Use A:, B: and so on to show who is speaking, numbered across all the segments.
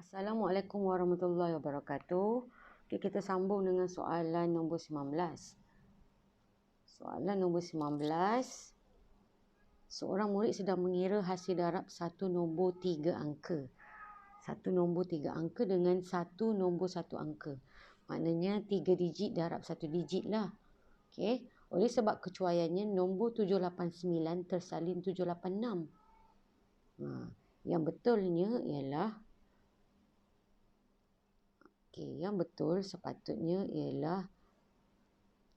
A: Assalamualaikum warahmatullahi wabarakatuh. Okay, kita sambung dengan soalan nombor 19. Soalan nombor 19. Seorang murid sedang mengira hasil darab satu nombor 3 angka. Satu nombor 3 angka dengan satu nombor 1 angka. Maknanya 3 digit darab 1 digit lah. Okay. Oleh sebab kecuaiannya nombor 789 tersalin 786. Yang betulnya ialah yang betul sepatutnya ialah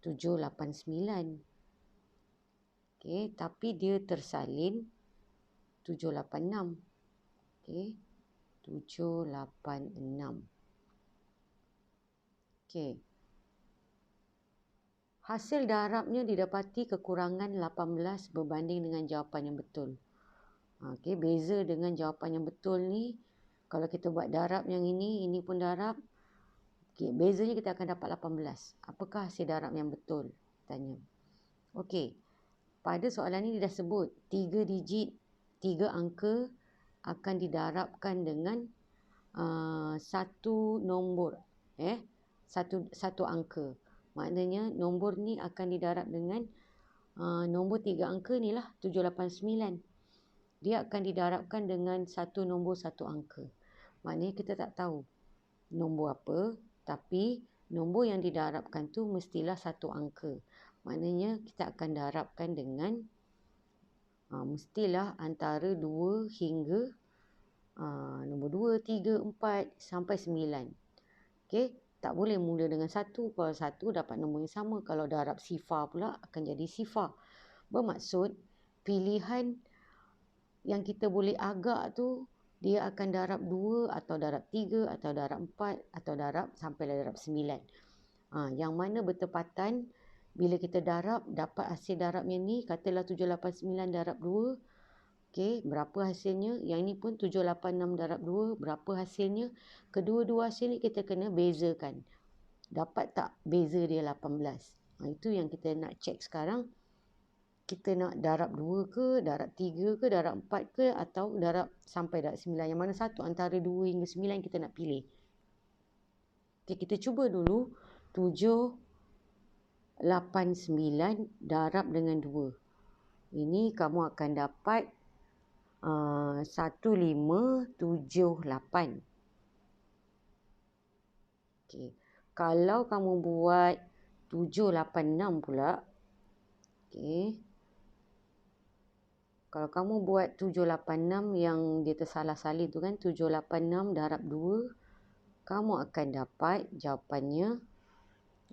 A: 789. Tapi dia tersalin 786. 786. Hasil darabnya didapati kekurangan 18 berbanding dengan jawapan yang betul. Beza dengan jawapan yang betul ni, kalau kita buat darab yang ini pun darab. Bezanya kita akan dapat 18. Apakah hasil darab yang betul? Tanya. Pada soalan ini dia dah sebut 3 digit, 3 angka akan didarabkan dengan satu nombor. Satu angka. Maknanya nombor ni akan didarab dengan nombor 3 angka ni lah, 789. Dia akan didarabkan dengan satu nombor 1 angka. Maknanya kita tak tahu nombor apa, tapi nombor yang didarabkan tu mestilah 1 angka. Maknanya kita akan darabkan dengan mestilah antara 2 hingga nombor 2, 3, 4 sampai 9. Tak boleh mula dengan 1. Kalau 1 dapat nombor yang sama. Kalau darab sifar pula akan jadi sifar. Bermaksud pilihan yang kita boleh agak tu dia akan darab 2 atau darab 3 atau darab 4 atau darab sampai darab 9. Yang mana bertepatan bila kita darab dapat hasil darabnya ni, katalah 789 darab 2. Berapa hasilnya? Yang ni pun 786 darab 2, berapa hasilnya? Kedua-dua hasil ni kita kena bezakan. Dapat tak beza dia 18? Itu yang kita nak cek sekarang. Kita nak darab 2 ke, darab 3 ke, darab 4 ke, atau darab sampai darab 9. Yang mana satu antara 2 hingga 9 kita nak pilih. Kita cuba dulu 789 darab dengan 2. Ini kamu akan dapat 1578. Kalau kamu buat 786 pula. Kalau kamu buat 786 yang dia tersalah salin tu kan, 786 darab 2, kamu akan dapat jawapannya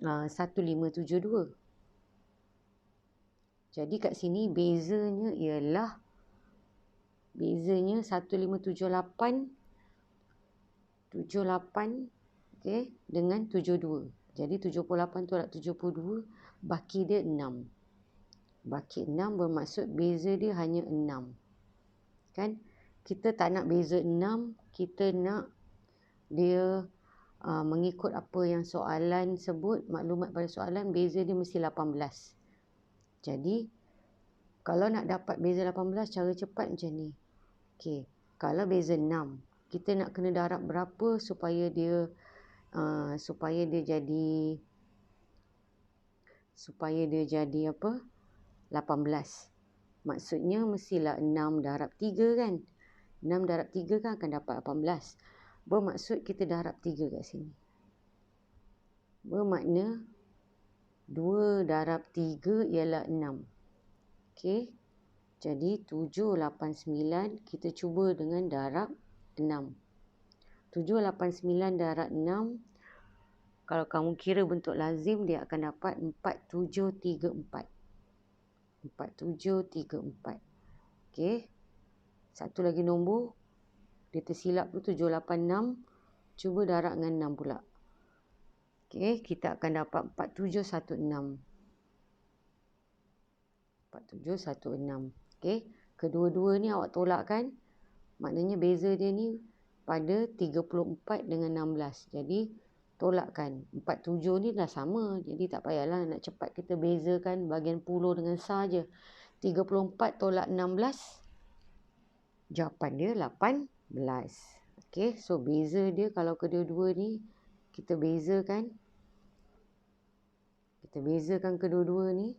A: 1572. Jadi kat sini bezanya ialah 1578 dengan 72. Jadi 78 tolak 72, baki dia 6. Baki 6 bermaksud beza dia hanya 6. Kan? Kita tak nak beza 6, kita nak dia mengikut apa yang soalan sebut, maklumat pada soalan, beza dia mesti 18. Jadi, kalau nak dapat beza 18, cara cepat macam ni. Kalau beza 6, kita nak kena darab berapa supaya dia jadi apa? 18. Maksudnya mestilah 6 darab 3 kan? 6 darab 3 kan akan dapat 18. Bermaksud kita darab 3 kat sini. Bermakna 2 darab 3 ialah 6. Jadi 789 kita cuba dengan darab 6. 789 darab 6. Kalau kamu kira bentuk lazim, dia akan dapat 4734. 4734. Satu lagi nombor. Dia tersilap tu 786. Cuba darab dengan 6 pula. Kita akan dapat 4716. 4716. Kedua-dua ni awak tolak kan? Maknanya beza dia ni pada 34 dengan 16. Jadi tolakkan. 47 ni dah sama. Jadi tak payahlah nak cepat kita bezakan bahagian puluh dengan sah je. 34 tolak 16. Jawapan dia 18. Okey, so beza dia kalau kedua-dua ni kita bezakan. Kita bezakan kedua-dua ni,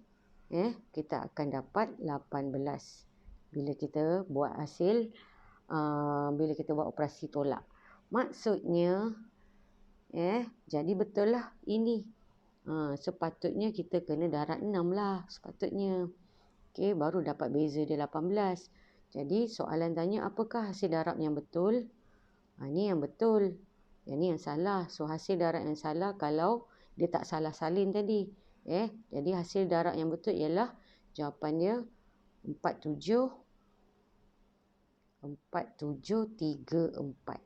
A: kita akan dapat 18 bila kita buat hasil, bila kita buat operasi tolak. Maksudnya, jadi betul lah ini. Sepatutnya kita kena darab 6 lah sepatutnya. Okey, baru dapat beza dia 18. Jadi soalan tanya apakah hasil darab yang betul? Ini yang betul. Yang ni yang salah. So hasil darab yang salah kalau dia tak salah salin tadi. Jadi hasil darab yang betul ialah jawapan dia 4734.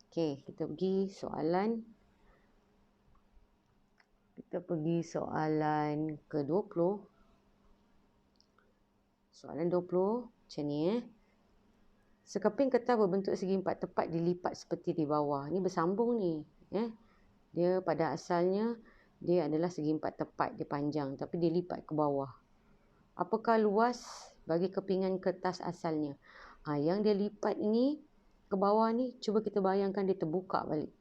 A: Okey, kita pergi soalan. Kita pergi soalan ke-20. Soalan 20 macam ni. Sekeping kertas berbentuk segi empat tepat dilipat seperti di bawah. Ni bersambung ni. Dia pada asalnya dia adalah segi empat tepat, dia panjang tapi dilipat ke bawah. Apakah luas bagi kepingan kertas asalnya? Yang dia lipat ni ke bawah ni, cuba kita bayangkan dia terbuka balik.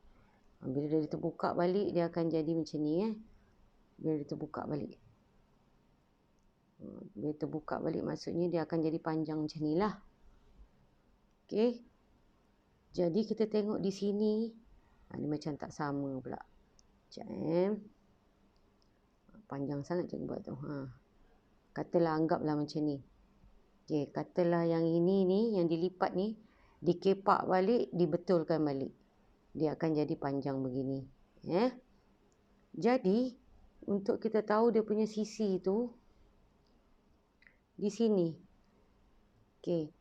A: Bila dia terbuka balik, dia akan jadi macam ni. Bila dia terbuka balik. Bila terbuka balik maksudnya dia akan jadi panjang macam ni lah. Okey. Jadi kita tengok di sini. Ni macam tak sama pula. Sekejap. Panjang sangat cikgu buat tu. Katalah anggaplah macam ni. Okey, katalah yang ini ni, yang dilipat ni, dikepak balik, dibetulkan balik. Dia akan jadi panjang begini. Jadi, untuk kita tahu dia punya sisi tu, di sini. Okey.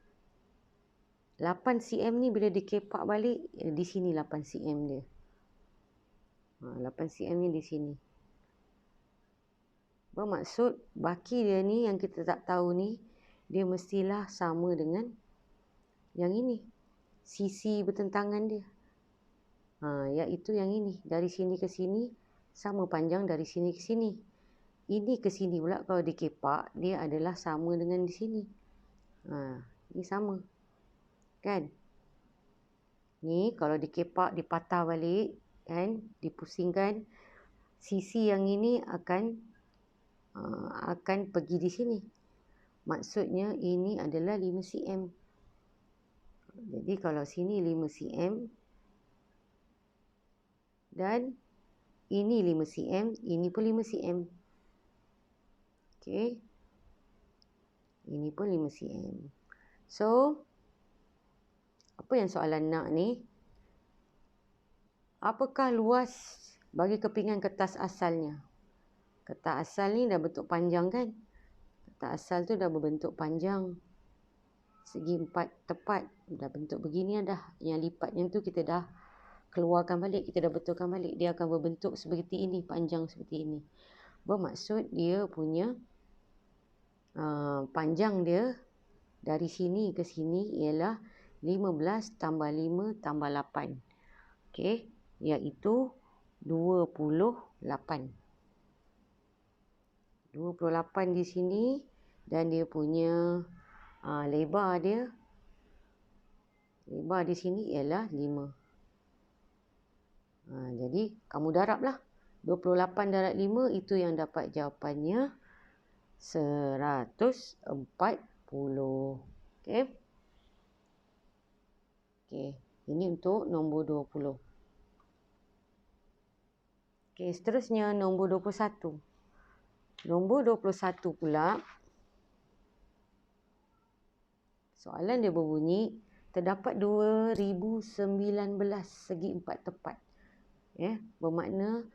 A: 8 cm ni bila dikepak balik, di sini 8 cm dia. 8 cm ni di sini. Bermaksud, baki dia ni yang kita tak tahu ni, dia mestilah sama dengan yang ini. Sisi bertentangan dia. Iaitu yang ini. Dari sini ke sini, sama panjang dari sini ke sini. Ini ke sini pula kalau dikepak, dia adalah sama dengan di sini. Ini sama. Kan? Ni kalau dikepak, dipatah balik, kan? Dipusingkan, sisi yang ini akan pergi di sini. Maksudnya ini adalah 5 cm. Jadi kalau sini 5 cm dan ini 5 cm, ini pun 5 cm. Okey. Ini pun 5 cm. So, apa yang soalan nak ni? Apakah luas bagi kepingan kertas asalnya? Kertas asal ni dah bentuk panjang kan? Kertas asal tu dah berbentuk panjang. Segi empat tepat. Dah bentuk begini dah. Yang lipatnya tu kita dah keluarkan balik. Kita dah betulkan balik. Dia akan berbentuk seperti ini. Panjang seperti ini. Bermaksud dia punya panjang dia dari sini ke sini ialah 15 tambah 5 tambah 8. Okey. Iaitu 28. 28 di sini dan dia punya lebar dia, lebar di sini ialah 5. Jadi kamu darablah 28 darab 5, itu yang dapat jawapannya 140. Okey. Okey, ini untuk nombor 20. Okey, seterusnya nombor 21. Nombor 21 pula, soalan dia berbunyi, terdapat 2019 segi empat tepat. Bermakna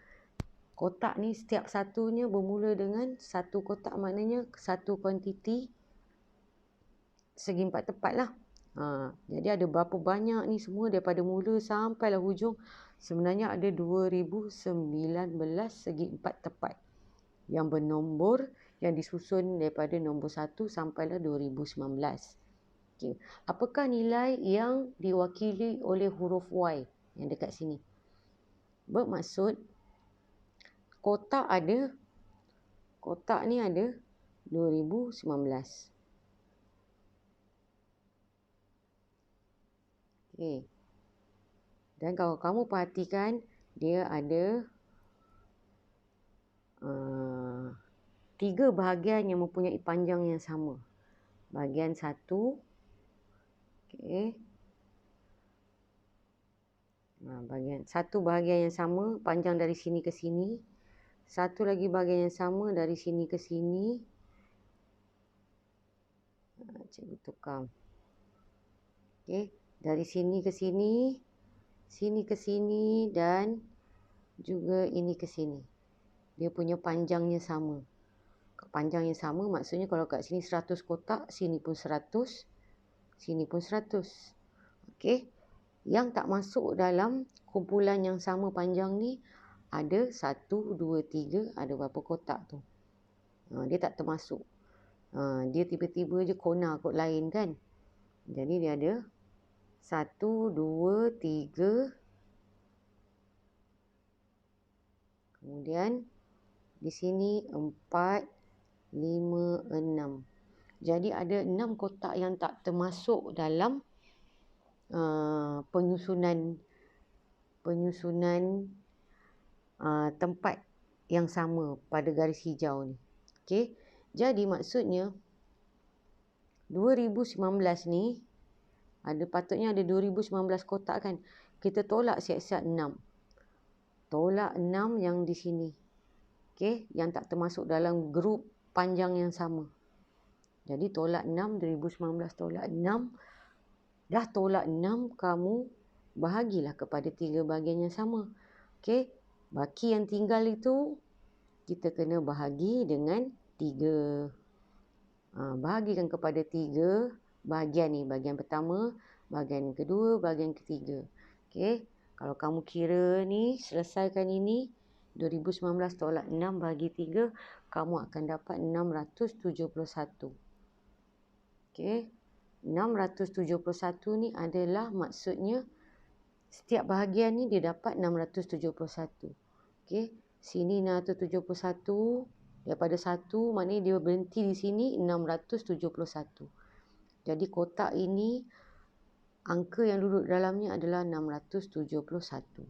A: kotak ni setiap satunya bermula dengan satu kotak, maknanya satu kuantiti segi empat tepat lah. Jadi ada berapa banyak ni semua daripada mula sampailah hujung. Sebenarnya ada 2019 segi empat tepat yang bernombor, yang disusun daripada nombor 1 sampailah 2019. Okay. Apakah nilai yang diwakili oleh huruf Y yang dekat sini? Bermaksud, kotak ni ada 2019. Okay. Dan kalau kamu perhatikan, dia ada 3 bahagian yang mempunyai panjang yang sama. Bahagian 1, okey. Bahagian yang sama, panjang dari sini ke sini. Satu lagi bahagian yang sama dari sini ke sini. Cikgu tukar. Okey, dari sini ke sini, sini ke sini dan juga ini ke sini. Dia punya panjangnya sama. Panjangnya sama maksudnya kalau kat sini 100 kotak, sini pun 100, sini pun 100. Okey. Yang tak masuk dalam kumpulan yang sama panjang ni ada 1, 2, 3, ada berapa kotak tu. Dia tak termasuk. Dia tiba-tiba je corner kot lain kan. Jadi dia ada 1, 2, 3. Kemudian di sini 4, 5, 6. Jadi ada 6 kotak yang tak termasuk dalam penyusunan tempat yang sama pada garis hijau ni. Okey. Jadi maksudnya 2019 ni patutnya ada 2019 kotak kan. Kita tolak siap-siap 6. Tolak 6 yang di sini. Okey, yang tak termasuk dalam grup panjang yang sama. Jadi tolak 6, 2019 tolak 6. Dah tolak 6, kamu bahagilah kepada 3 bahagian yang sama. Okey, baki yang tinggal itu kita kena bahagi dengan 3. Bahagikan kepada 3 bahagian ni. Bahagian pertama, bahagian kedua, bahagian ketiga. Okey, kalau kamu kira ni, selesaikan ini, 2019 tolak 6 bahagi 3, kamu akan dapat 671. Okey, 671 ni adalah maksudnya setiap bahagian ni dia dapat 671. Okey, sini 671, daripada 1 maknanya dia berhenti di sini 671. Jadi kotak ini angka yang duduk dalamnya adalah 671.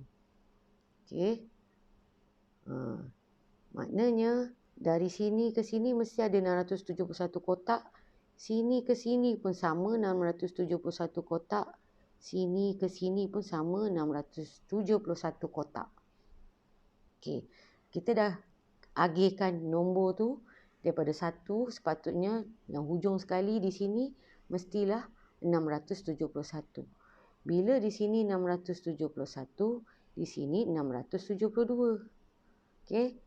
A: Okey. Maknanya dari sini ke sini mesti ada 671 kotak. Sini ke sini pun sama 671 kotak. Sini ke sini pun sama 671 kotak. Okey. Kita dah agihkan nombor tu daripada 1, sepatutnya yang hujung sekali di sini mestilah 671. Bila di sini 671, di sini 672. Okey.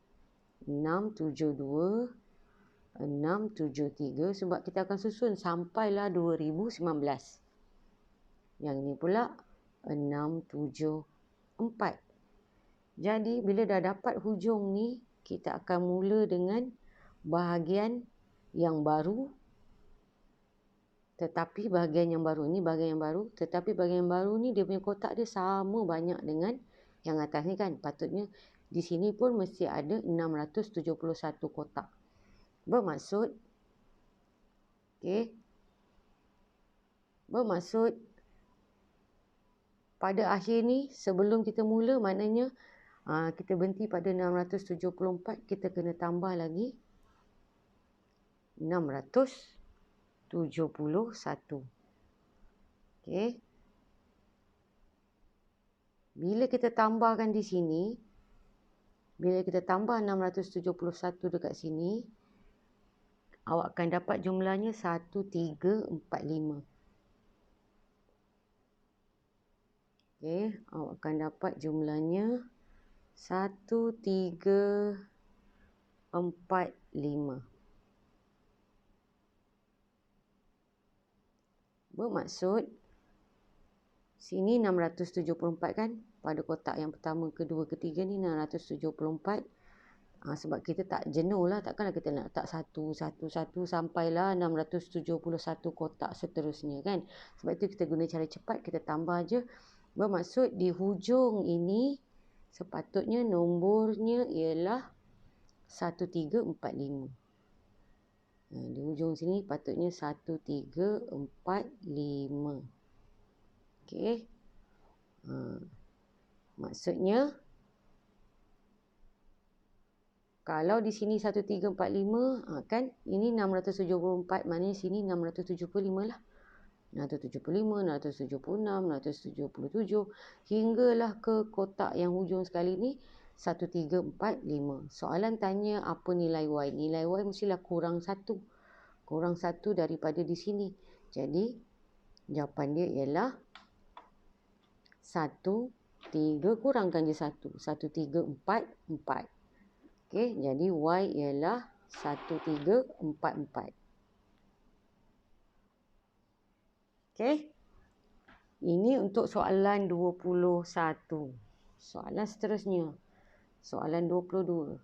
A: 672, 673 sebab kita akan susun sampailah 2019. Yang ini pula 674. Jadi bila dah dapat hujung ni, kita akan mula dengan bahagian yang baru. Tetapi bahagian yang baru ni tetapi bahagian yang baru ni dia punya kotak dia sama banyak dengan yang atas ni kan. Patutnya di sini pun mesti ada 671 kotak. Bermaksud pada akhir ni sebelum kita mula maknanya kita berhenti pada 674, kita kena tambah lagi 671. Okey. Bila kita tambahkan di sini, bila kita tambah 671 dekat sini, awak akan dapat jumlahnya 1345. Okey, awak akan dapat jumlahnya 1345. Bermaksud sini 674 kan, pada kotak yang pertama, kedua, ketiga ni 674. Sebab kita tak jenuh lah, takkanlah kita nak letak satu sampailah 671 kotak seterusnya kan. Sebab itu kita guna cara cepat, kita tambah je. Bermaksud di hujung ini sepatutnya nombornya ialah 1345. Di hujung sini patutnya 1345. Okey. Maksudnya, kalau di sini 1345, kan ini 674, maknanya sini 675 lah. 675, 676, 677 hinggalah ke kotak yang hujung sekali ni 1345. Soalan tanya apa nilai Y? Nilai Y mestilah kurang 1. Kurang 1 daripada di sini. Jadi jawapan dia ialah 13 kurangkan je 1. 1344. Okey, jadi Y ialah 1344. Okey. Ini untuk soalan 21. Soalan seterusnya. Soalan 22.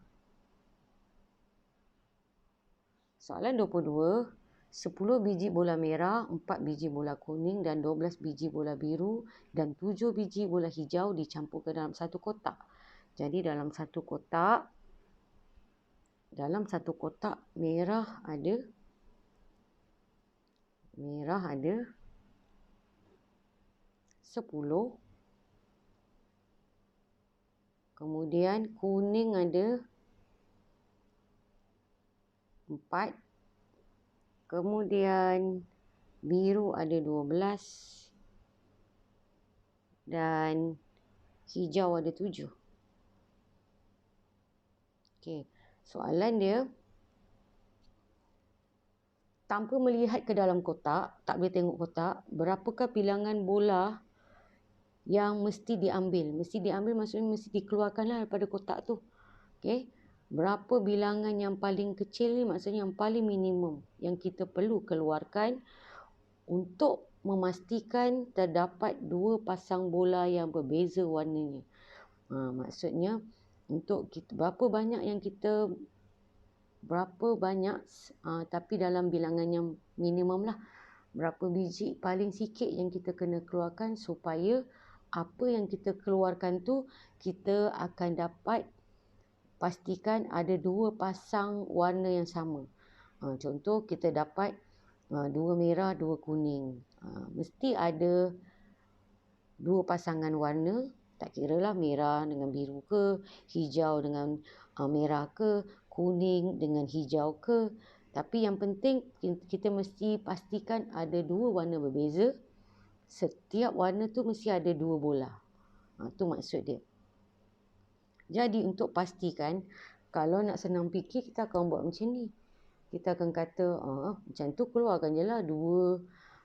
A: Soalan 22. 10 biji bola merah, 4 biji bola kuning dan 12 biji bola biru dan 7 biji bola hijau dicampurkan dalam satu kotak. Jadi dalam satu kotak merah ada 10. Kemudian kuning ada 4. Kemudian biru ada 12. Dan hijau ada 7. Okey, soalan dia, tanpa melihat ke dalam kotak, tak boleh tengok kotak, berapakah bilangan bola yang mesti diambil? Mesti diambil maksudnya mesti dikeluarkanlah daripada kotak tu. Okey, berapa bilangan yang paling kecil ni, maksudnya yang paling minimum yang kita perlu keluarkan untuk memastikan terdapat 2 pasang bola yang berbeza warnanya. Maksudnya untuk kita, berapa banyak tapi dalam bilangan yang minimum lah, berapa biji paling sikit yang kita kena keluarkan supaya apa yang kita keluarkan tu kita akan dapat pastikan ada 2 pasang warna yang sama. Contoh kita dapat 2 merah, 2 kuning. Mesti ada 2 pasangan warna, tak kiralah merah dengan biru ke, hijau dengan merah ke, kuning dengan hijau ke. Tapi yang penting kita mesti pastikan ada 2 warna berbeza. Setiap warna tu mesti ada 2 bola. Tu maksud dia. Jadi untuk pastikan, kalau nak senang fikir, kita akan buat macam ni. Kita akan kata, macam tu keluarkan je lah 2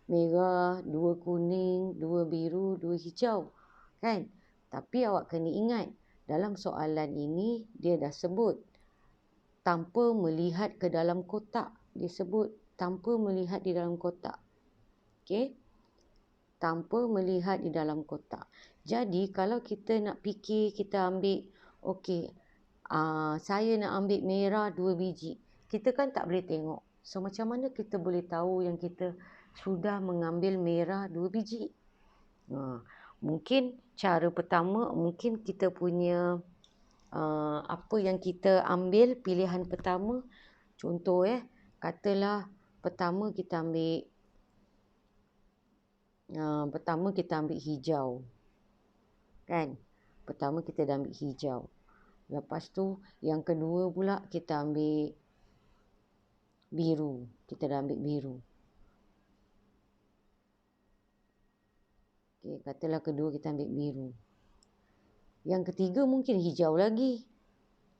A: merah, 2 kuning, 2 biru, 2 hijau. Kan? Tapi awak kena ingat, dalam soalan ini dia dah sebut tanpa melihat ke dalam kotak. Dia sebut tanpa melihat di dalam kotak. Okey? Tanpa melihat di dalam kotak. Jadi kalau kita nak fikir, kita ambil, okey, saya nak ambil merah 2 biji. Kita kan tak boleh tengok. So macam mana kita boleh tahu yang kita sudah mengambil merah 2 biji? Mungkin cara pertama, mungkin kita punya apa yang kita ambil, pilihan pertama. Contoh katalah pertama kita ambil hijau. Kan? Pertama kita dah ambil hijau. Lepas tu yang kedua pula kita ambil biru. Kita dah ambil biru. Okey, katalah kedua kita ambil biru. Yang ketiga mungkin hijau lagi.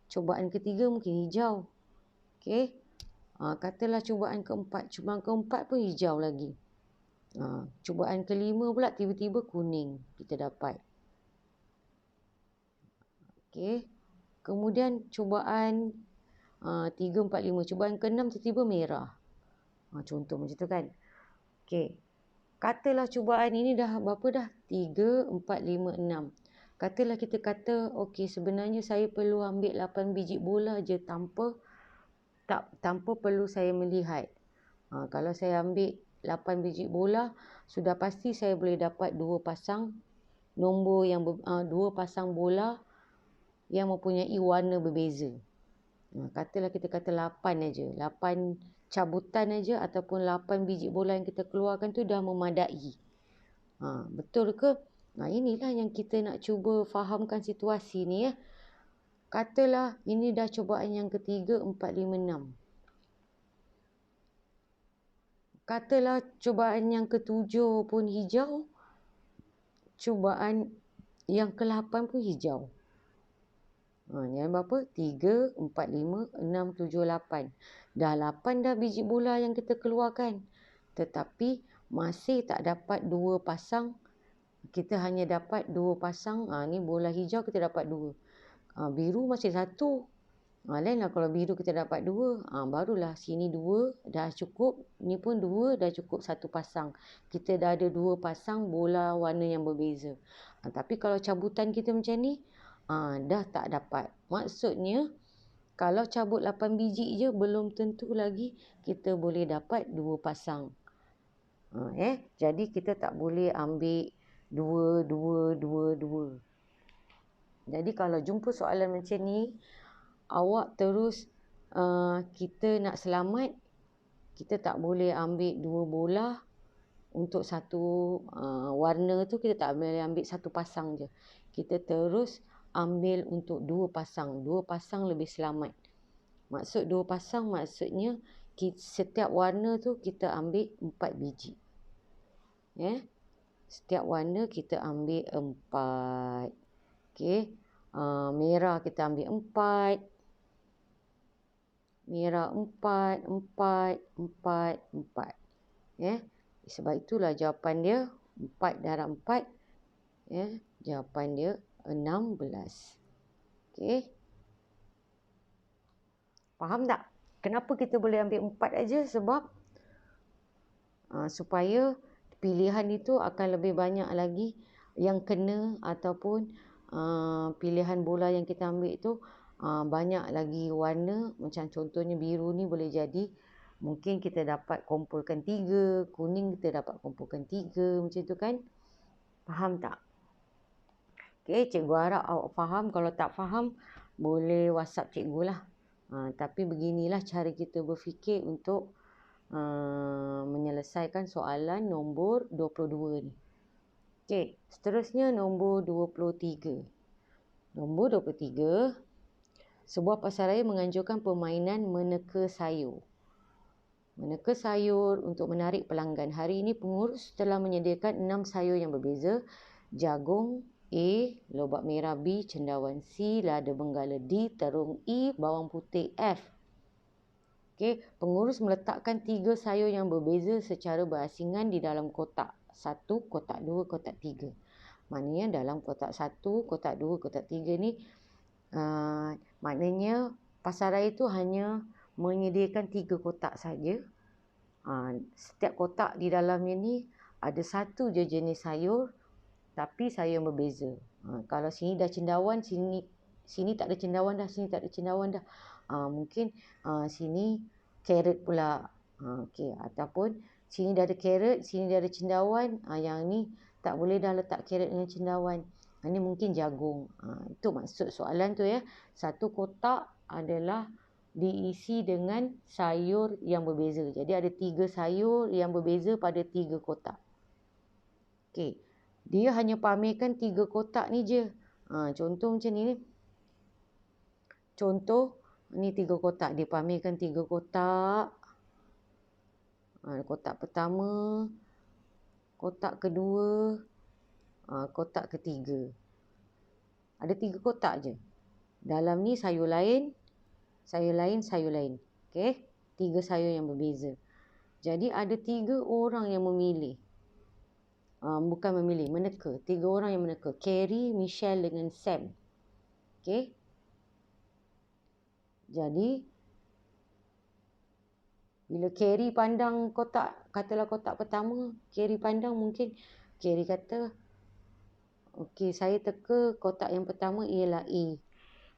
A: Cubaan ketiga mungkin hijau. Okey. Katalah cubaan keempat pun hijau lagi. Cubaan kelima pula tiba-tiba kuning kita dapat. Okey. Kemudian cubaan 3, 4, 5. Cubaan ke-6 tiba-tiba merah. Contoh macam tu kan. Okey. Katalah cubaan ini dah berapa dah? 3, 4, 5, 6. Katalah kita kata, okey, sebenarnya saya perlu ambil 8 biji bola je tanpa perlu saya melihat. Kalau saya ambil 8 biji bola, sudah pasti saya boleh dapat 2 pasang nombor yang 2 pasang bola yang mempunyai warna berbeza. Katalah kita kata 8 aja. 8 cabutan aja ataupun 8 biji bola yang kita keluarkan tu dah memadai. Betul ke? Nah, inilah yang kita nak cuba fahamkan situasi ni ya. Katalah ini dah cubaan yang ketiga 4, 5, 6. Katalah cubaan yang ketujuh pun hijau, cubaan yang ke-8 pun hijau. Yang berapa? 3, 4, 5, 6, 7, 8. Dah 8 dah biji bola yang kita keluarkan. Tetapi masih tak dapat 2 pasang. Kita hanya dapat 2 pasang. Ni bola hijau kita dapat 2. Biru masih 1. Lainlah kalau biru kita dapat 2. Barulah sini 2 dah cukup. Ni pun 2 dah cukup 1 pasang. Kita dah ada 2 pasang bola warna yang berbeza. Tapi kalau cabutan kita macam ni, dah tak dapat. Maksudnya kalau cabut 8 biji je belum tentu lagi kita boleh dapat 2 pasang. Jadi kita tak boleh ambil 2, 2, 2, 2. Jadi kalau jumpa soalan macam ni, awak terus kita nak selamat, kita tak boleh ambil 2 bola untuk satu warna tu, kita tak boleh ambil 1 pasang je. Kita terus ambil untuk 2 pasang. 2 pasang lebih selamat. Maksud 2 pasang maksudnya setiap warna tu kita ambil 4 biji. Setiap warna kita ambil 4. Okey. Merah kita ambil 4. Merah 4, 4, 4, 4. Sebab itulah jawapan dia 4 darab 4. Jawapan dia 16. Okey. Faham tak? Kenapa kita boleh ambil 4 aja? Sebab supaya pilihan itu akan lebih banyak lagi yang kena, ataupun pilihan bola yang kita ambil itu banyak lagi warna. Macam contohnya biru ni boleh jadi mungkin kita dapat kumpulkan 3, kuning kita dapat kumpulkan 3, macam tu kan. Faham tak? Okey, cikgu harap awak faham. Kalau tak faham boleh WhatsApp cikgu lah. Tapi beginilah cara kita berfikir untuk menyelesaikan soalan nombor 22 ni. Okey, seterusnya nombor 23. Nombor 23, sebuah pasaraya menganjurkan permainan meneka sayur. Meneka sayur untuk menarik pelanggan. Hari ini pengurus telah menyediakan 6 sayur yang berbeza. Jagung A, lobak merah B, cendawan C, lada benggala D, terung E, bawang putih F. Okey, pengurus meletakkan 3 sayur yang berbeza secara berasingan di dalam kotak 1, kotak 2, kotak 3. Maknanya dalam kotak 1, kotak 2, kotak 3 ni maknanya pasaraya itu hanya menyediakan 3 kotak saja. Setiap kotak di dalamnya ni ada 1 je jenis sayur, tapi sayur yang berbeza. Kalau sini dah cendawan, sini tak ada cendawan dah, sini tak ada cendawan dah. Mungkin sini carrot pula. Okey, ataupun sini dah ada carrot, sini dah ada cendawan. Yang ni tak boleh dah letak carrot dengan cendawan. Ini mungkin jagung. Itu maksud soalan tu ya. 1 kotak adalah diisi dengan sayur yang berbeza. Jadi ada 3 sayur yang berbeza pada 3 kotak. Okey. Dia hanya pamerkan 3 kotak ni je. Contoh macam ni. Contoh ni 3 kotak. Dia pamerkan 3 kotak. Kotak pertama, kotak kedua, kotak ketiga. Ada 3 kotak je. Dalam ni sayur lain, sayur lain, sayur lain. Okey, 3 sayur yang berbeza. Jadi ada 3 orang yang memilih. Bukan memilih, meneka. 3 orang yang meneka. Carrie, Michelle dengan Sam. Okey. Jadi bila Carrie pandang kotak, katalah kotak pertama, Carrie pandang, mungkin Carrie kata, okey, saya teka kotak yang pertama ialah A.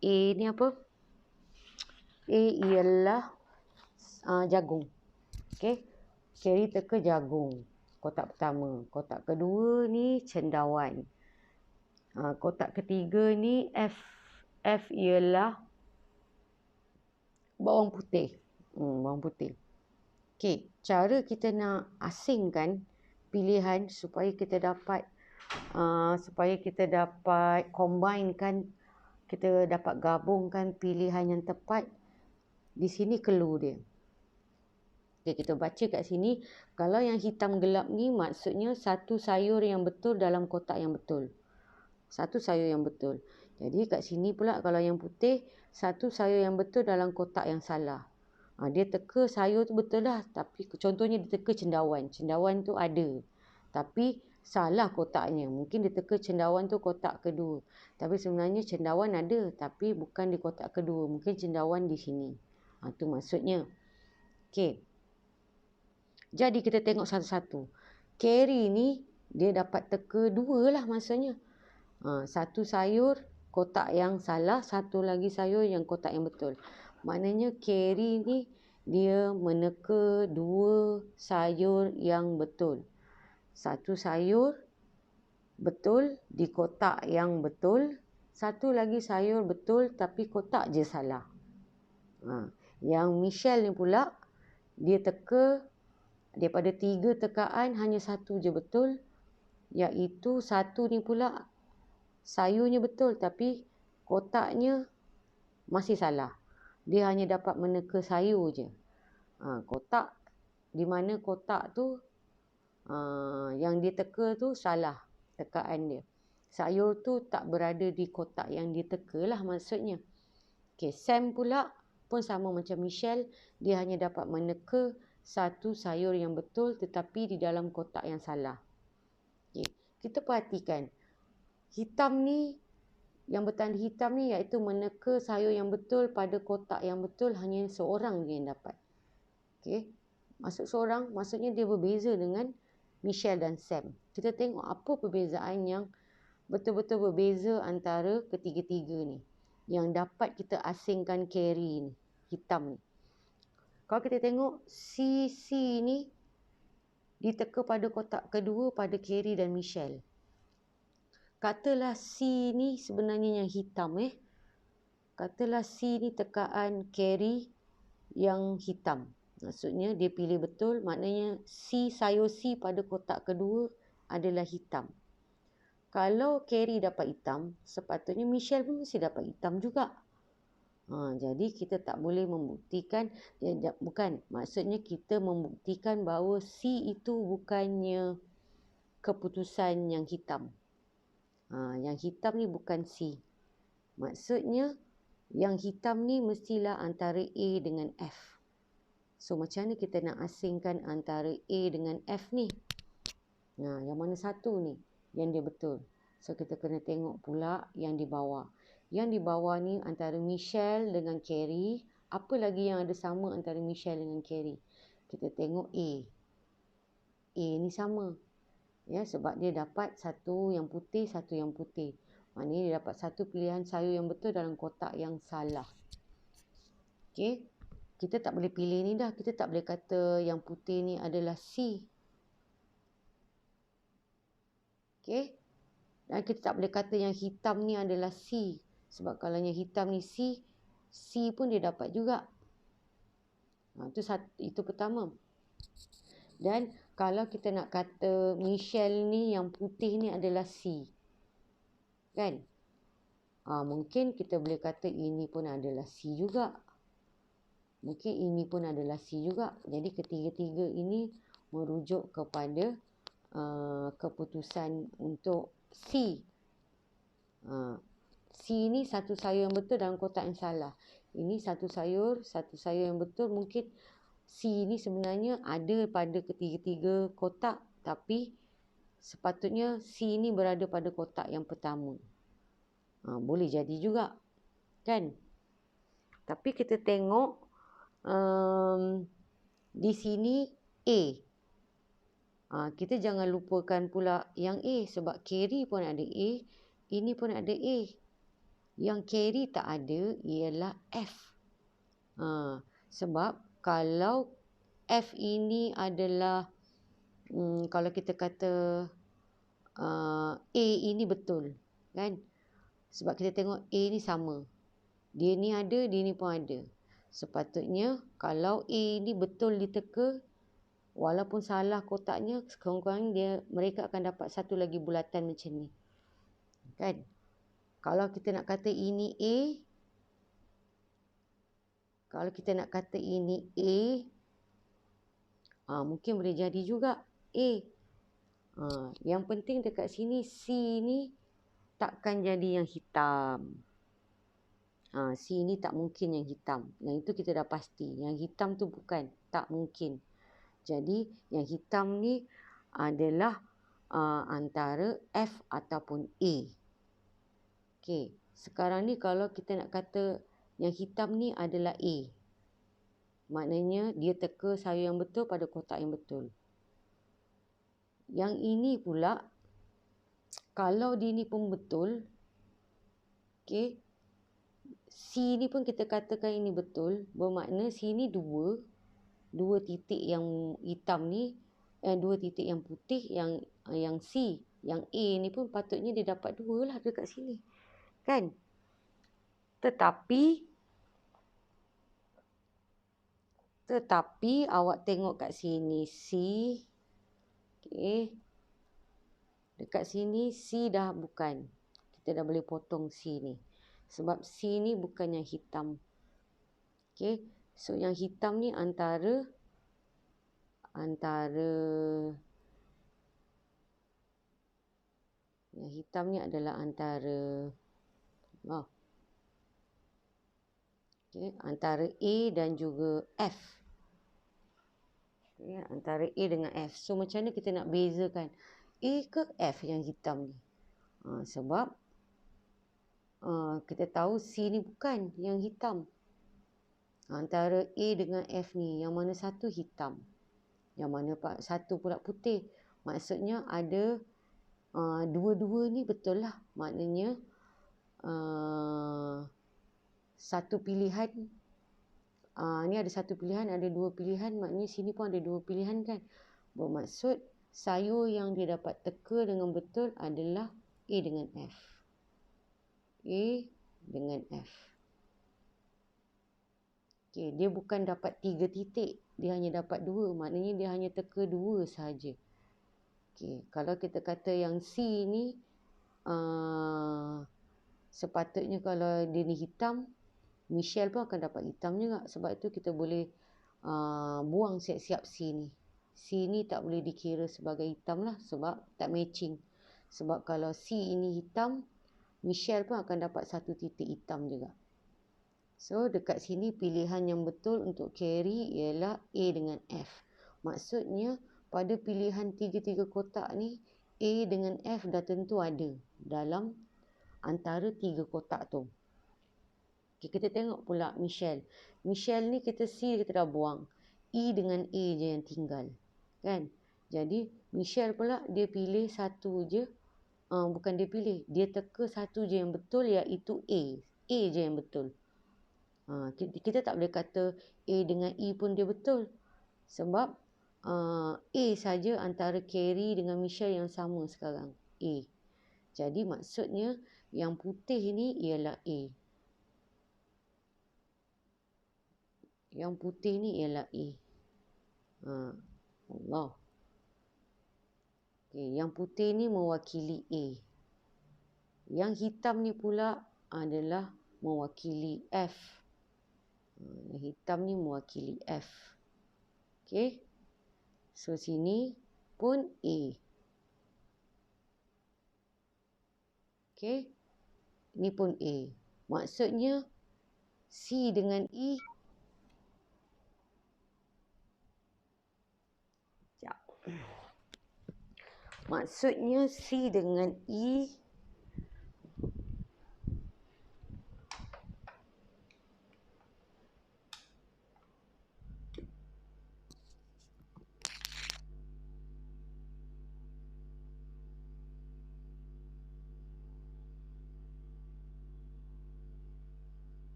A: A ni apa? A ialah jagung. Okey. Carrie teka jagung. Kotak pertama. Kotak kedua ni cendawan. Kotak ketiga ni F. F ialah bawang putih. Bawang putih. Okey, cara kita nak asingkan pilihan supaya kita dapat supaya kita dapat combinekan, kita dapat gabungkan pilihan yang tepat. Di sini clue dia. Okay, kita baca kat sini. Kalau yang hitam gelap ni maksudnya satu sayur yang betul dalam kotak yang betul. Satu sayur yang betul. Jadi kat sini pula kalau yang putih, satu sayur yang betul dalam kotak yang salah. Dia teka sayur tu betul dah. Tapi contohnya dia teka cendawan. Cendawan tu ada. Tapi salah kotaknya. Mungkin dia teka cendawan tu kotak kedua. Tapi sebenarnya cendawan ada. Tapi bukan di kotak kedua. Mungkin cendawan di sini. Tu maksudnya. Okey. Jadi kita tengok satu-satu. Carry ni dia dapat teka dua lah maksudnya. Satu sayur kotak yang salah, satu lagi sayur yang kotak yang betul. Maknanya carry ni dia meneka dua sayur yang betul. Satu sayur betul di kotak yang betul, satu lagi sayur betul tapi kotak je salah. Yang Michelle ni pula dia teka daripada 3 tekaan hanya satu je betul, iaitu satu ni pula sayurnya betul tapi kotaknya masih salah. Dia hanya dapat meneka sayur je. Kotak, di mana kotak tu yang dia teka tu salah tekaan dia. Sayur tu tak berada di kotak yang dia teka lah maksudnya. Okay, Sam pula pun sama macam Michelle. Dia hanya dapat meneka satu sayur yang betul tetapi di dalam kotak yang salah. Okay. Kita perhatikan. Hitam ni, yang bertanda hitam ni iaitu meneka sayur yang betul pada kotak yang betul hanya seorang je yang dapat. Okay. Maksud seorang, maksudnya dia berbeza dengan Michelle dan Sam. Kita tengok apa perbezaan yang betul-betul berbeza antara ketiga-tiga ni. Yang dapat kita asingkan carry ni, hitam ni. Kalau kita tengok C ni diteka pada kotak kedua pada Carey dan Michelle. Katalah C ni sebenarnya yang hitam Katalah C ni tekaan Carey yang hitam. Maksudnya dia pilih betul, maknanya sayur C pada kotak kedua adalah hitam. Kalau Carey dapat hitam, sepatutnya Michelle pun mesti dapat hitam juga. Jadi kita tak boleh membuktikan, bukan, maksudnya kita membuktikan bahawa C itu bukannya keputusan yang hitam. Yang hitam ni bukan C. Maksudnya yang hitam ni mestilah antara A dengan F. So macam mana kita nak asingkan antara A dengan F ni? Yang mana satu ni yang dia betul? So kita kena tengok pula yang di bawah. Yang di bawah ni antara Michelle dengan Carey. Apa lagi yang ada sama antara Michelle dengan Carey? Kita tengok A. A ni sama. Sebab dia dapat satu yang putih, satu yang putih. Maknanya dia dapat satu pilihan sayur yang betul dalam kotak yang salah. Okay. Kita tak boleh pilih ni dah. Kita tak boleh kata yang putih ni adalah C. Okay. Dan kita tak boleh kata yang hitam ni adalah C. Sebab kalau yang hitam ni C pun dia dapat juga. Itu pertama. Dan kalau kita nak kata Michelle ni yang putih ni adalah C. Kan? Mungkin kita boleh kata ini pun adalah C juga. Mungkin ini pun adalah C juga. Jadi ketiga-tiga ini merujuk kepada keputusan untuk C. C ni satu sayur yang betul dalam kotak yang salah. Ini satu sayur yang betul. Mungkin C ni sebenarnya ada pada ketiga-tiga kotak. Tapi sepatutnya C ni berada pada kotak yang pertama. Boleh jadi juga. Kan? Tapi kita tengok di sini A. Kita jangan lupakan pula yang A. Sebab Carey pun ada A. Ini pun ada A. Yang Carey tak ada ialah F. Sebab kalau F ini adalah kalau kita kata A ini betul, kan? Sebab kita tengok A ni sama. Dia ni ada, dia ni pun ada. Sepatutnya kalau A ni betul diteka, Walaupun salah kotaknya, sekurang-kurangnya mereka akan dapat satu lagi bulatan macam ni. Kan? Kalau kita nak kata ini A, kalau kita nak kata ini A, mungkin boleh jadi juga A. Yang penting dekat sini C ni takkan jadi yang hitam. C ni tak mungkin yang hitam. Yang itu kita dah pasti. Yang hitam tu bukan. Tak mungkin. Jadi yang hitam ni adalah antara F ataupun A. Okey. Sekarang ni kalau kita nak kata yang hitam ni adalah A. Maknanya dia teka sayur yang betul pada kotak yang betul. Yang ini pula, kalau dia ni pun betul, okey, C ni pun kita katakan ini betul, bermakna C ni dua titik yang hitam ni, dua titik yang putih, yang C, yang A ni pun patutnya dia dapat 2 lah dekat sini. Kan? Tetapi awak tengok kat sini C, okey. Dekat sini C dah bukan. Kita dah boleh potong C ni. Sebab C ni bukan yang hitam. Okey. So yang hitam ni antara yang hitam ni adalah antara antara A dan juga F. Okay, antara A dengan F. So macam mana kita nak bezakan A ke F yang hitam ni? Sebab kita tahu C ni bukan yang hitam. Antara A dengan F ni, yang mana satu hitam, yang mana satu pula putih. Maksudnya ada dua-dua ni betul lah. Maknanya satu pilihan, ni ada satu pilihan, ada dua pilihan. Maknanya sini pun ada dua pilihan kan. Bermaksud sayur yang dia dapat teka dengan betul adalah A dengan F. A dengan F. Okay, dia bukan dapat 3 titik. Dia hanya dapat 2. Maknanya dia hanya teka 2 sahaja. Okay, kalau kita kata yang C ni, sepatutnya kalau dia ni hitam, Michelle pun akan dapat hitam juga. Sebab itu kita boleh buang siap-siap C ni. C ni tak boleh dikira sebagai hitam lah. Sebab tak matching. Sebab kalau C ini hitam, Michelle pun akan dapat satu titik hitam juga. So, dekat sini pilihan yang betul untuk carry ialah A dengan F. Maksudnya, pada pilihan 3-3 kotak ni, A dengan F dah tentu ada dalam antara 3 kotak tu. Okay, kita tengok pula Michelle. Michelle ni kita C kita dah buang. E dengan A je yang tinggal. Kan? Jadi, Michelle pula dia pilih satu je. Bukan dia pilih. Dia teka satu je yang betul, iaitu A. A je yang betul. Kita tak boleh kata A dengan E pun dia betul. Sebab A saja antara Carrie dengan Michelle yang sama sekarang. A. Jadi maksudnya yang putih ni ialah A. Yang putih ni ialah A. Allah. Okay, yang putih ni mewakili A. Yang hitam ni pula adalah mewakili F. Yang hitam ni mewakili F. Okay. So, sini pun A. Okay. Ni pun A. Maksudnya C dengan E. Sekejap. Maksudnya C dengan E.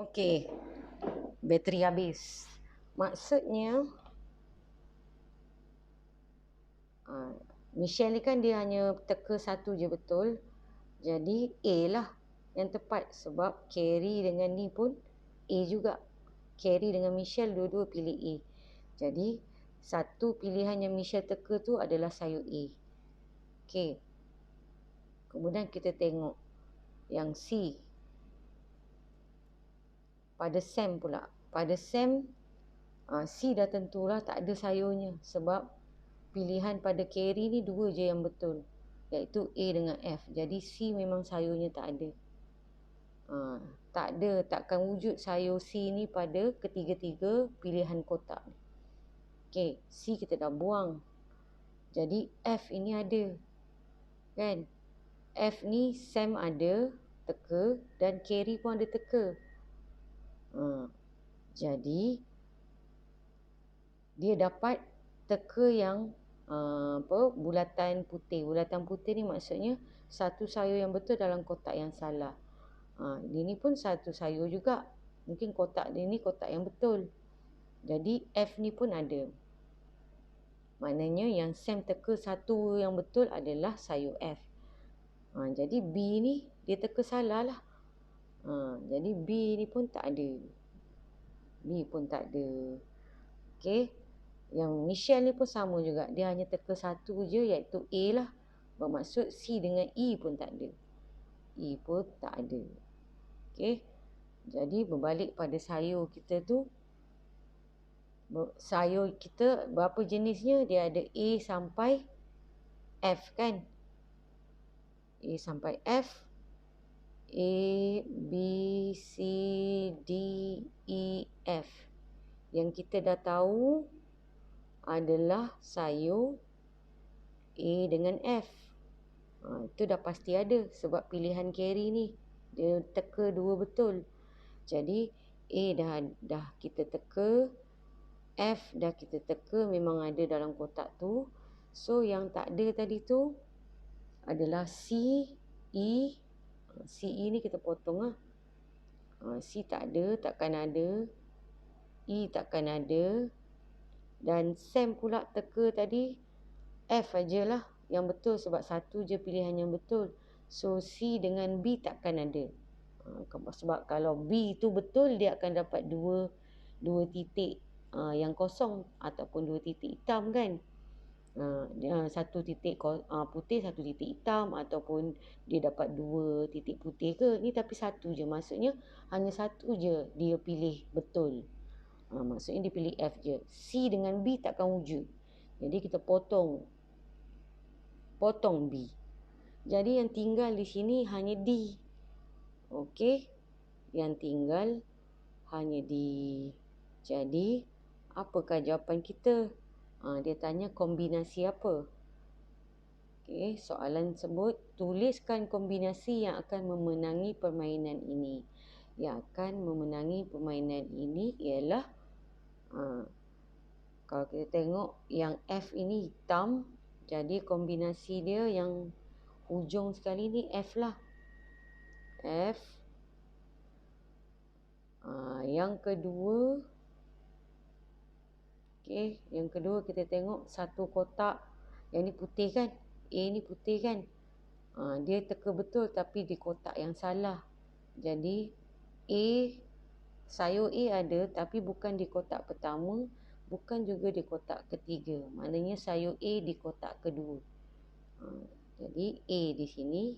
A: Okey, bateri habis. Maksudnya, Michelle ni kan dia hanya teka satu je betul. Jadi A lah yang tepat sebab Carrie dengan ni pun A juga. Carrie dengan Michelle dua-dua pilih A. Jadi satu pilihan yang Michelle teka tu adalah sayur A. Okey. Kemudian kita tengok yang C. Pada Sam pula. Pada Sam, C dah tentulah tak ada sayurnya. Sebab pilihan pada Carrie ni dua je yang betul. Iaitu A dengan F. Jadi C memang sayurnya tak ada. Tak ada, takkan wujud sayur C ni pada ketiga-tiga pilihan kotak ni. Okey, C kita dah buang. Jadi F ini ada. Kan? F ni Sam ada teka dan Carrie pun ada teka. Jadi dia dapat teka yang bulatan putih. Bulatan putih ni maksudnya satu sayur yang betul dalam kotak yang salah. Dia ni pun satu sayur juga. Mungkin kotak dia ni kotak yang betul. Jadi F ni pun ada. Maknanya yang Sam teka satu yang betul adalah sayur F. Jadi B ni dia teka salah lah. Jadi B ni pun tak ada. B pun tak ada. Okey. Yang Michelle ni pun sama juga. Dia hanya teka satu je iaitu A lah. Bermaksud C dengan E pun tak ada. E pun tak ada. Okey. Jadi berbalik pada sayur kita tu. Sayur kita berapa jenisnya? Dia ada A sampai F kan? A sampai F. A, B, C, D, E, F. Yang kita dah tahu adalah sayur A dengan F. Itu dah pasti ada sebab pilihan Carrie ni dia teka dua betul. Jadi A dah kita teka, F dah kita teka, memang ada dalam kotak tu. So yang tak ada tadi tu adalah C, E. C, E ni kita potong lah. C tak ada, takkan ada. E takkan ada. Dan Sam pula teka tadi F ajalah yang betul sebab satu je pilihan yang betul. So C dengan B takkan ada. Sebab kalau B tu betul, dia akan dapat dua titik yang kosong ataupun dua titik hitam kan. Satu titik putih, satu titik hitam, ataupun dia dapat dua titik putih ke. Ni tapi satu je, maksudnya hanya satu je dia pilih betul. Maksudnya dia pilih F je. C dengan B takkan wujud. Jadi kita potong B. Jadi yang tinggal di sini hanya D. Okey. Yang tinggal hanya D. Jadi apakah jawapan kita? Dia tanya kombinasi apa? Okey, soalan sebut tuliskan kombinasi yang akan memenangi permainan ini. Yang akan memenangi permainan ini ialah kalau kita tengok yang F ini hitam, jadi kombinasi dia yang hujung sekali ni F lah. F. Yang kedua, okey, yang kedua kita tengok satu kotak. Yang ni putih kan? A ni putih kan? Dia teka betul tapi di kotak yang salah. Jadi A, sayur A ada tapi bukan di kotak pertama, bukan juga di kotak ketiga. Maknanya sayur A di kotak kedua. Jadi A di sini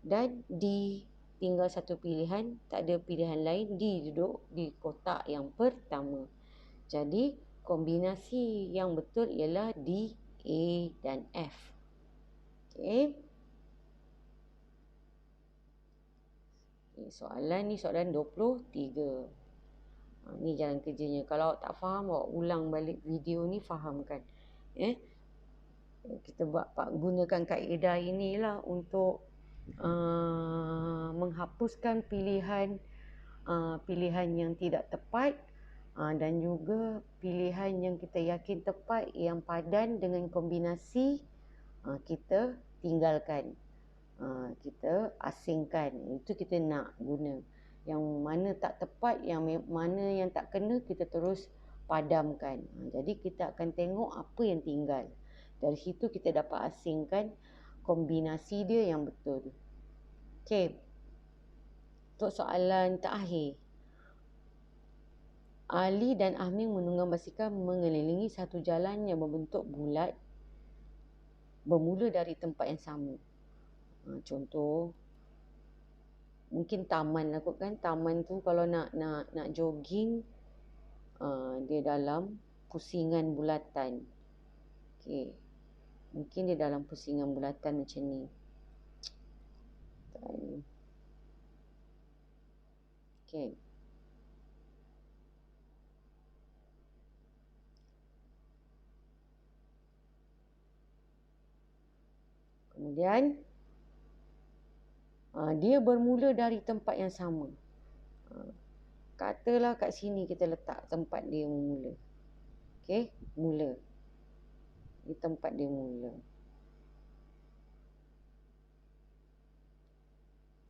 A: dan D tinggal satu pilihan, tak ada pilihan lain. D duduk di kotak yang pertama. Jadi kombinasi yang betul ialah D, A dan F. Okey. Soalan ni soalan 23. Ni jalan kerjanya. Kalau tak faham, awak ulang balik video ni, fahamkan. Kita gunakan kaedah inilah untuk menghapuskan pilihan yang tidak tepat dan juga pilihan yang kita yakin tepat yang padan dengan kombinasi kita tinggalkan. Kita asingkan. Itu kita nak guna. Yang mana tak tepat, yang mana yang tak kena, kita terus padamkan. Jadi kita akan tengok apa yang tinggal. Dari situ kita dapat asingkan kombinasi dia yang betul. Okey. Untuk soalan terakhir. Ali dan Aming menunggang basikal mengelilingi satu jalan yang berbentuk bulat bermula dari tempat yang sama. Contoh, mungkin taman lah kot kan. Taman tu kalau nak jogging, dia dalam pusingan bulatan. Okey. Mungkin dia dalam pusingan bulatan macam ni. Okey. Kemudian dia bermula dari tempat yang sama. Katalah kat sini kita letak tempat dia mula. Okey, mula. Di tempat dia mula.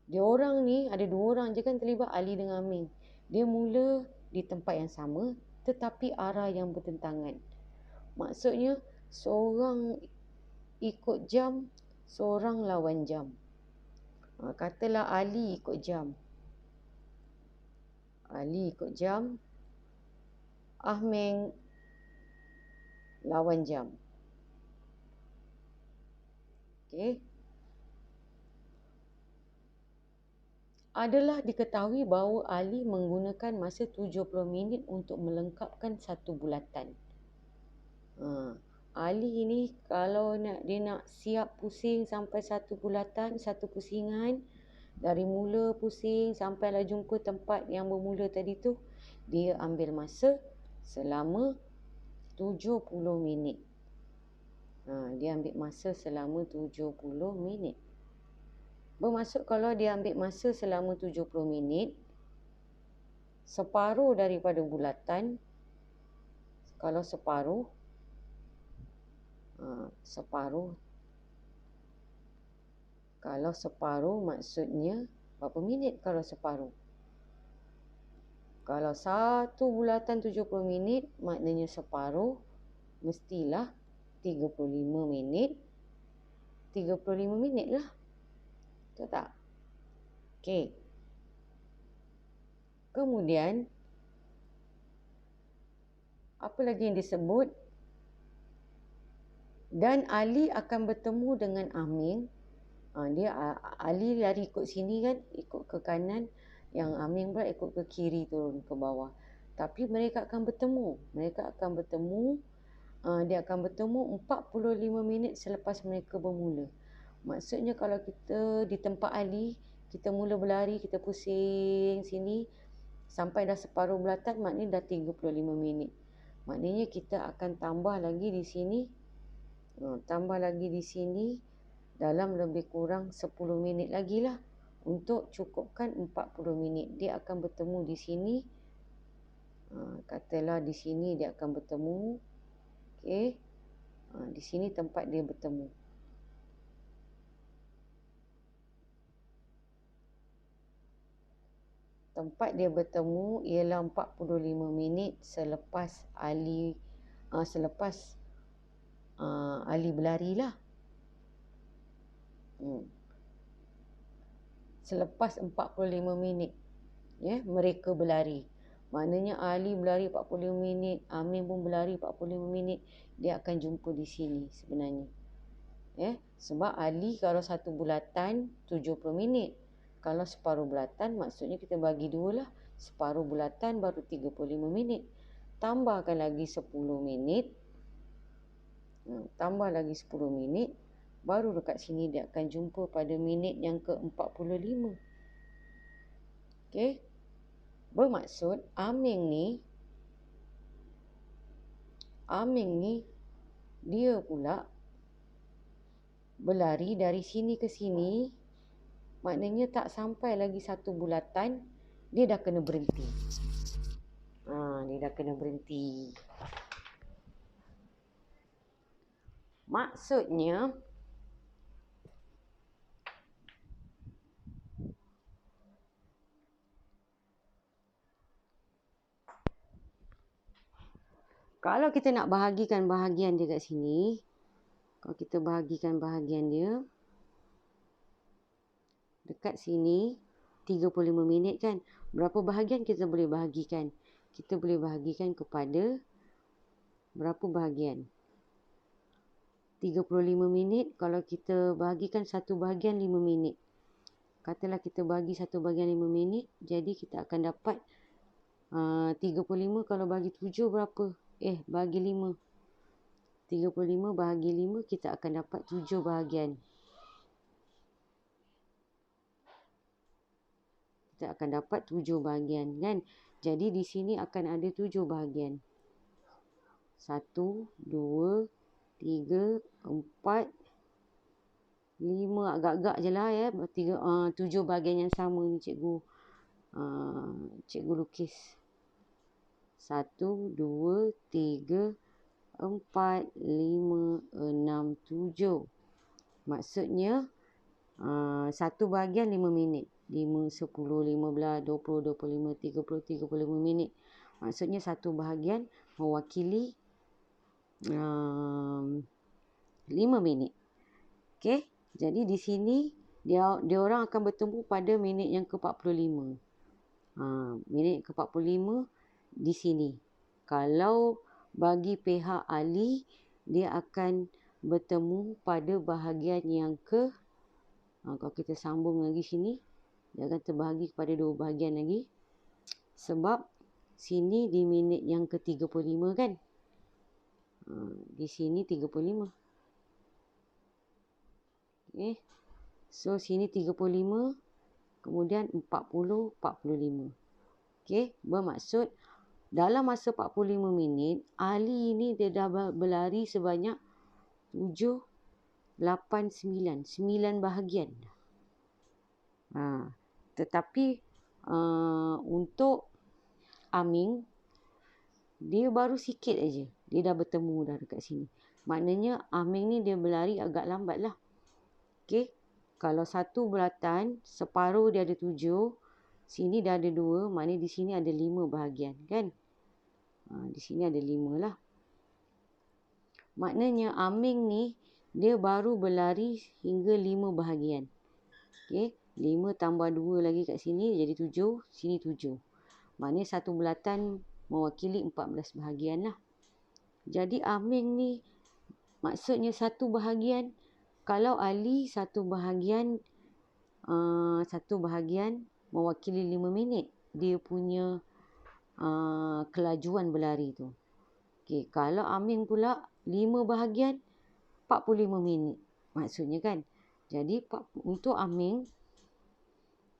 A: Dia orang ni ada 2 orang je kan terlibat, Ali dengan Aming. Dia mula di tempat yang sama tetapi arah yang bertentangan. Maksudnya seorang ikut jam, seorang lawan jam. Katalah Ali ikut jam. Ali ikut jam, Aming lawan jam. Okey. Adalah diketahui bahawa Ali menggunakan masa 70 minit untuk melengkapkan satu bulatan. Ali ni kalau dia nak siap pusing sampai satu bulatan, satu pusingan, dari mula pusing sampailah jumpa tempat yang bermula tadi tu, dia ambil masa selama 70 minit. Dia ambil masa selama 70 minit. Bermaksud kalau dia ambil masa selama 70 minit, separuh daripada bulatan, kalau separuh, kalau separuh maksudnya berapa minit kalau separuh? Kalau satu bulatan 70 minit, maknanya separuh mestilah 35 minit. 35 minit lah. Betul tak? Okey. Kemudian, apa lagi yang disebut? Dan Ali akan bertemu dengan Aming. Ali lari ikut sini kan, ikut ke kanan. Yang Aming pula ikut ke kiri, turun ke bawah. Tapi mereka akan bertemu. Dia akan bertemu 45 minit selepas mereka bermula. Maksudnya kalau kita di tempat Ali, kita mula berlari, kita pusing sini, sampai dah separuh bulatan, maknanya dah 35 minit. Maknanya kita akan tambah lagi di sini. Dalam lebih kurang 10 minit lagi lah. Untuk cukupkan 40 minit. Dia akan bertemu di sini. Katalah di sini dia akan bertemu. Okey. Di sini tempat dia bertemu. Tempat dia bertemu ialah 45 minit selepas Ali Ali berlari lah. Selepas 45 minit mereka berlari. Maknanya Ali berlari 45 minit, Aming pun berlari 45 minit, dia akan jumpa di sini sebenarnya. Sebab Ali kalau satu bulatan 70 minit. Kalau separuh bulatan, maksudnya kita bagi 2 lah. Separuh bulatan baru 35 minit. Tambahkan lagi 10 minit. Tambah lagi 10 minit. Baru dekat sini dia akan jumpa pada minit yang ke-45. Okey. Bermaksud Aming ni dia pula berlari dari sini ke sini. Maknanya tak sampai lagi satu bulatan, dia dah kena berhenti. Maksudnya, kalau kita nak bahagikan bahagian dia kat sini, kalau kita bahagikan bahagian dia, dekat sini 35 minit kan. Berapa bahagian kita boleh bahagikan? kita boleh bahagikan kepada berapa bahagian? 35 minit. Kalau kita bahagikan satu bahagian 5 minit. Katalah kita bagi satu bahagian 5 minit. Jadi kita akan dapat 35 kalau bagi 7 berapa? Bagi 5. 35 bahagi 5 kita akan dapat 7 bahagian. Kita akan dapat 7 bahagian kan. Jadi di sini akan ada 7 bahagian. 1, 2, 3, 4, 5. Agak-agak je lah ya. 7 bahagian yang sama ni cikgu lukis. 1, 2, 3, 4, 5, 6, 7. Maksudnya satu bahagian 5 minit. 5, 10, 15, 20, 25, 30, 35 minit. Maksudnya satu bahagian mewakili 5 minit. Okey. Jadi di sini dia orang akan bertemu pada minit yang ke-45. Minit ke-45 di sini. Kalau bagi pihak ahli, dia akan bertemu pada bahagian yang kalau kita sambung lagi sini, dia akan terbahagi kepada 2 bahagian lagi. Sebab sini di minit yang ke-35 kan. Di sini 35. Okay. So sini 35, kemudian 40, 45. Okay. Bermaksud dalam masa 45 minit, ahli ini dia dah berlari sebanyak 7, 8, 9 bahagian. Tetapi untuk Aming, dia baru sikit aja. Dia dah bertemu dah dekat sini. Maknanya Aming ni dia berlari agak lambat lah. Okay. Kalau satu bulatan, separuh dia ada 7. Sini dah ada 2. Maknanya di sini ada 5 bahagian kan. Di sini ada 5 lah. Maknanya Aming ni dia baru berlari hingga 5 bahagian. Okay. 5 tambah 2 lagi kat sini jadi 7. Sini 7. Maknanya satu bulatan mewakili 14 bahagian lah. Jadi Aming ni maksudnya satu bahagian. Kalau Ali satu bahagian mewakili 5 minit. Dia punya kelajuan berlari tu. Okay. Kalau Aming pula 5 bahagian 45 minit. Maksudnya kan. Jadi untuk Aming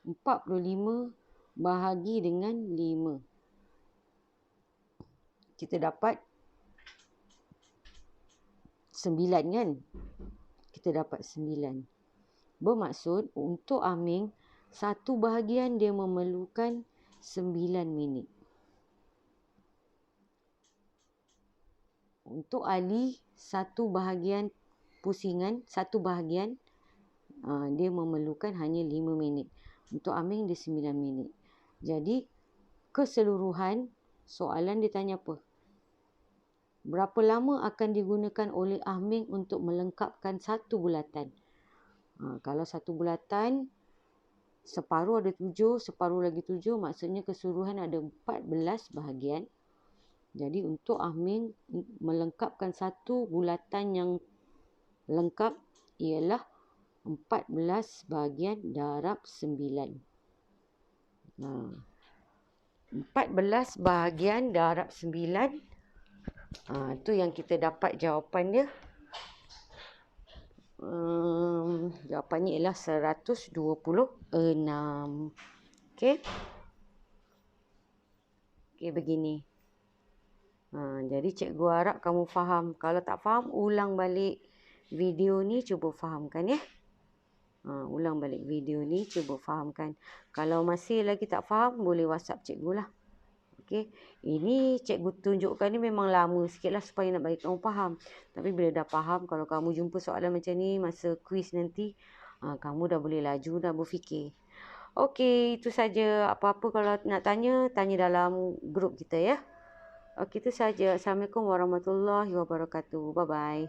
A: 45 bahagi dengan 5. Kita dapat 9 kan. Kita dapat 9. Bermaksud untuk Aming satu bahagian dia memerlukan 9 minit. Untuk Ali satu bahagian pusingan, satu bahagian dia memerlukan hanya 5 minit. Untuk Aming dia 9 minit. Jadi keseluruhan soalan dia tanya apa? Berapa lama akan digunakan oleh Aming untuk melengkapkan satu bulatan? Kalau satu bulatan separuh ada 7, separuh lagi 7, maksudnya keseluruhan ada 14 bahagian. Jadi untuk Aming melengkapkan satu bulatan yang lengkap ialah 14 bahagian darab 9. 14 bahagian darab 9. Tu yang kita dapat jawapan dia. Jawapannya ialah 126. Okey. Okey, begini. Jadi cikgu harap kamu faham. Kalau tak faham, ulang balik video ni, cuba fahamkan ya. Ulang balik video ni, cuba fahamkan. Kalau masih lagi tak faham, boleh WhatsApp cikgu lah. Okey. Ini cikgu tunjukkan ni memang lama sikit lah supaya nak bagi kamu faham. Tapi bila dah faham, kalau kamu jumpa soalan macam ni masa kuis nanti, kamu dah boleh laju, dah berfikir. Okey, itu saja. Apa-apa kalau nak tanya, tanya dalam grup kita ya. Okey, itu saja. Assalamualaikum warahmatullahi wabarakatuh. Bye-bye.